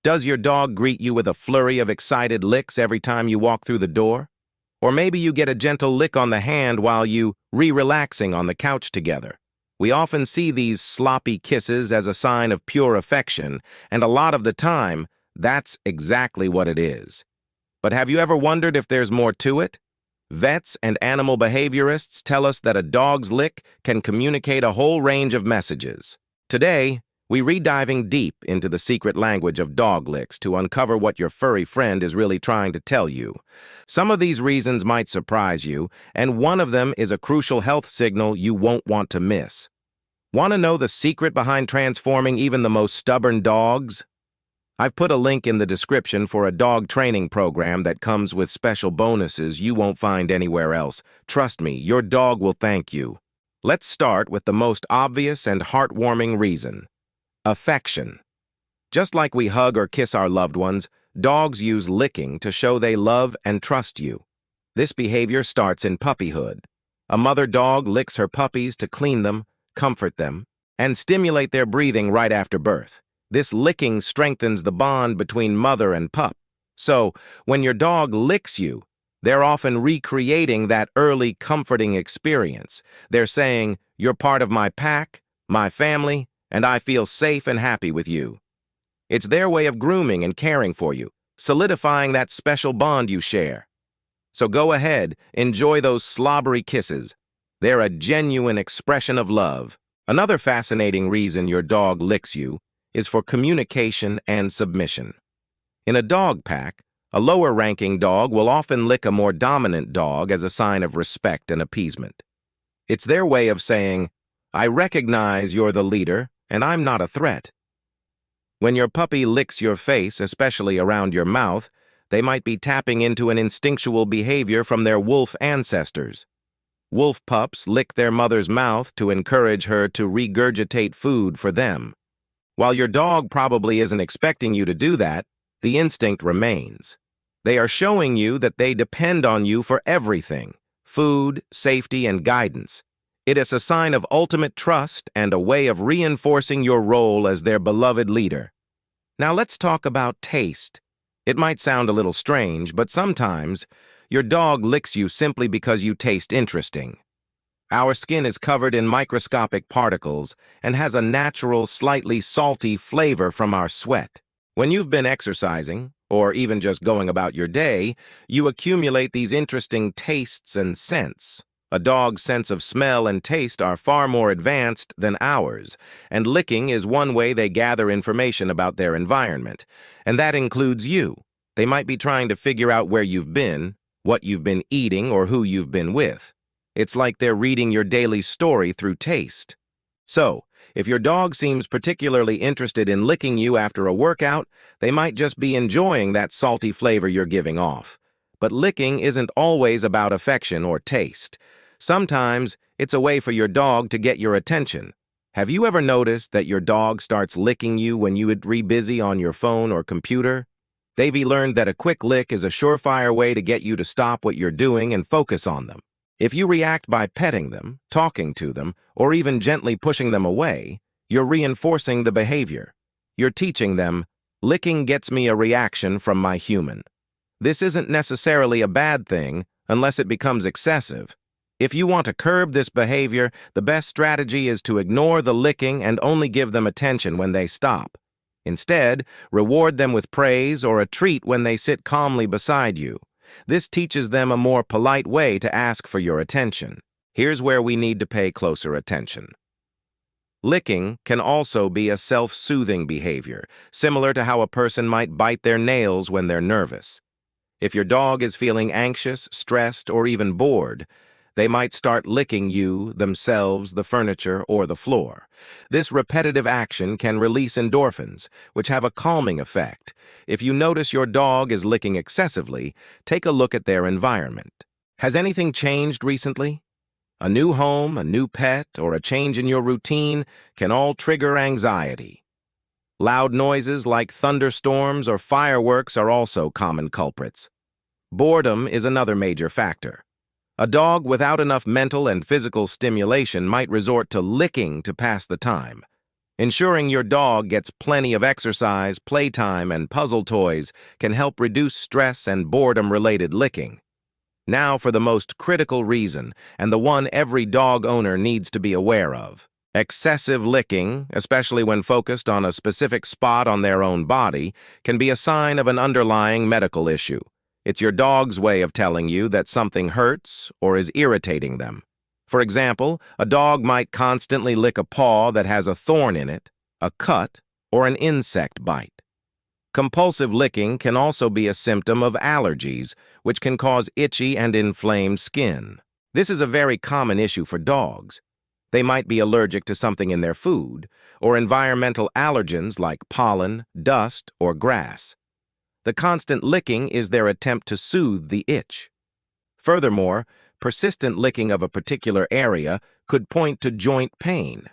Does your dog greet you with a flurry of excited licks every time you walk through the door? Or maybe you get a gentle lick on the hand while you relaxing on the couch together. We often see these sloppy kisses as a sign of pure affection, and a lot of the time, that's exactly what it is. But have you ever wondered if there's more to it? Vets and animal behaviorists tell us that a dog's lick can communicate a whole range of messages. Today, we're diving deep into the secret language of dog licks to uncover what your furry friend is really trying to tell you. Some of these reasons might surprise you, and one of them is a crucial health signal you won't want to miss. Want to know the secret behind transforming even the most stubborn dogs? I've put a link in the description for a dog training program that comes with special bonuses you won't find anywhere else. Trust me, your dog will thank you. Let's start with the most obvious and heartwarming reason. Affection. Just like we hug or kiss our loved ones, dogs use licking to show they love and trust you. This behavior starts in puppyhood. A mother dog licks her puppies to clean them, comfort them, and stimulate their breathing right after birth. This licking strengthens the bond between mother and pup. So, when your dog licks you, they're often recreating that early comforting experience. They're saying, "You're part of my pack, my family, and I feel safe and happy with you." It's their way of grooming and caring for you, solidifying that special bond you share. So go ahead, enjoy those slobbery kisses. They're a genuine expression of love. Another fascinating reason your dog licks you is for communication and submission. In a dog pack, a lower-ranking dog will often lick a more dominant dog as a sign of respect and appeasement. It's their way of saying, "I recognize you're the leader, and I'm not a threat." When your puppy licks your face, especially around your mouth, they might be tapping into an instinctual behavior from their wolf ancestors. Wolf pups lick their mother's mouth to encourage her to regurgitate food for them. While your dog probably isn't expecting you to do that, the instinct remains. They are showing you that they depend on you for everything: food, safety, and guidance. It is a sign of ultimate trust and a way of reinforcing your role as their beloved leader. Now let's talk about taste. It might sound a little strange, but sometimes your dog licks you simply because you taste interesting. Our skin is covered in microscopic particles and has a natural, slightly salty flavor from our sweat. When you've been exercising, or even just going about your day, you accumulate these interesting tastes and scents. A dog's sense of smell and taste are far more advanced than ours, and licking is one way they gather information about their environment, and that includes you. They might be trying to figure out where you've been, what you've been eating, or who you've been with. It's like they're reading your daily story through taste. So, if your dog seems particularly interested in licking you after a workout, they might just be enjoying that salty flavor you're giving off. But licking isn't always about affection or taste. Sometimes it's a way for your dog to get your attention. Have you ever noticed that your dog starts licking you when you would be busy on your phone or computer? They've learned that a quick lick is a surefire way to get you to stop what you're doing and focus on them. If you react by petting them, talking to them, or even gently pushing them away, you're reinforcing the behavior. You're teaching them, "Licking gets me a reaction from my human." This isn't necessarily a bad thing unless it becomes excessive. If you want to curb this behavior, the best strategy is to ignore the licking and only give them attention when they stop. Instead, reward them with praise or a treat when they sit calmly beside you. This teaches them a more polite way to ask for your attention. Here's where we need to pay closer attention. Licking can also be a self-soothing behavior, similar to how a person might bite their nails when they're nervous. If your dog is feeling anxious, stressed, or even bored, they might start licking you, themselves, the furniture, or the floor. This repetitive action can release endorphins, which have a calming effect. If you notice your dog is licking excessively, take a look at their environment. Has anything changed recently? A new home, a new pet, or a change in your routine can all trigger anxiety. Loud noises like thunderstorms or fireworks are also common culprits. Boredom is another major factor. A dog without enough mental and physical stimulation might resort to licking to pass the time. Ensuring your dog gets plenty of exercise, playtime, and puzzle toys can help reduce stress and boredom-related licking. Now for the most critical reason, and the one every dog owner needs to be aware of. Excessive licking, especially when focused on a specific spot on their own body, can be a sign of an underlying medical issue. It's your dog's way of telling you that something hurts or is irritating them. For example, a dog might constantly lick a paw that has a thorn in it, a cut, or an insect bite. Compulsive licking can also be a symptom of allergies, which can cause itchy and inflamed skin. This is a very common issue for dogs. They might be allergic to something in their food, or environmental allergens like pollen, dust, or grass. The constant licking is their attempt to soothe the itch. Furthermore, persistent licking of a particular area could point to joint pain.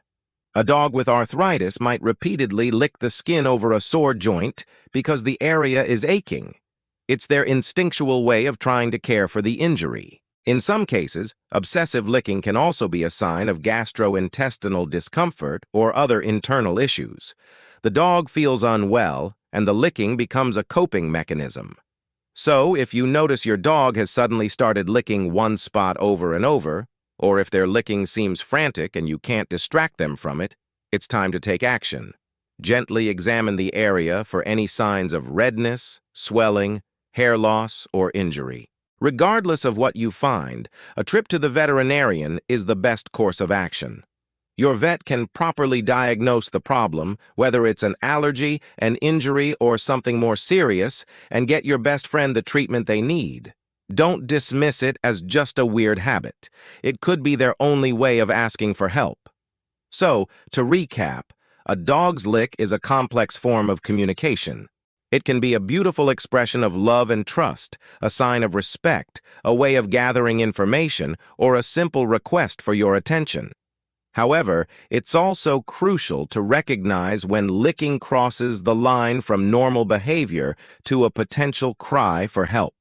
A dog with arthritis might repeatedly lick the skin over a sore joint because the area is aching. It's their instinctual way of trying to care for the injury. In some cases, obsessive licking can also be a sign of gastrointestinal discomfort or other internal issues. The dog feels unwell, and the licking becomes a coping mechanism. So, if you notice your dog has suddenly started licking one spot over and over, or if their licking seems frantic and you can't distract them from it, it's time to take action. Gently examine the area for any signs of redness, swelling, hair loss, or injury. Regardless of what you find, a trip to the veterinarian is the best course of action. Your vet can properly diagnose the problem, whether it's an allergy, an injury, or something more serious, and get your best friend the treatment they need. Don't dismiss it as just a weird habit. It could be their only way of asking for help. So, to recap, a dog's lick is a complex form of communication. It can be a beautiful expression of love and trust, a sign of respect, a way of gathering information, or a simple request for your attention. However, it's also crucial to recognize when licking crosses the line from normal behavior to a potential cry for help.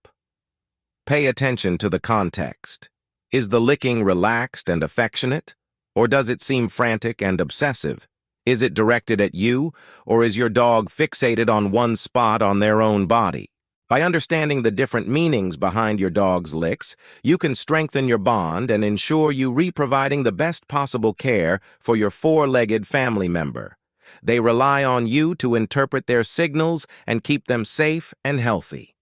Pay attention to the context. Is the licking relaxed and affectionate, or does it seem frantic and obsessive? Is it directed at you, or is your dog fixated on one spot on their own body? By understanding the different meanings behind your dog's licks, you can strengthen your bond and ensure you providing the best possible care for your four-legged family member. They rely on you to interpret their signals and keep them safe and healthy.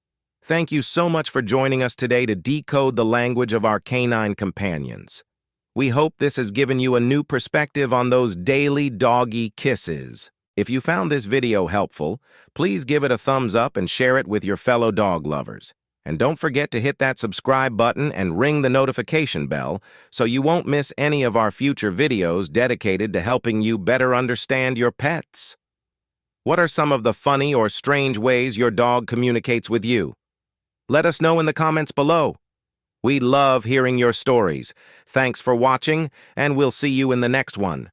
Thank you so much for joining us today to decode the language of our canine companions. We hope this has given you a new perspective on those daily doggy kisses. If you found this video helpful, please give it a thumbs up and share it with your fellow dog lovers. And don't forget to hit that subscribe button and ring the notification bell so you won't miss any of our future videos dedicated to helping you better understand your pets. What are some of the funny or strange ways your dog communicates with you? Let us know in the comments below. We love hearing your stories. Thanks for watching, and we'll see you in the next one.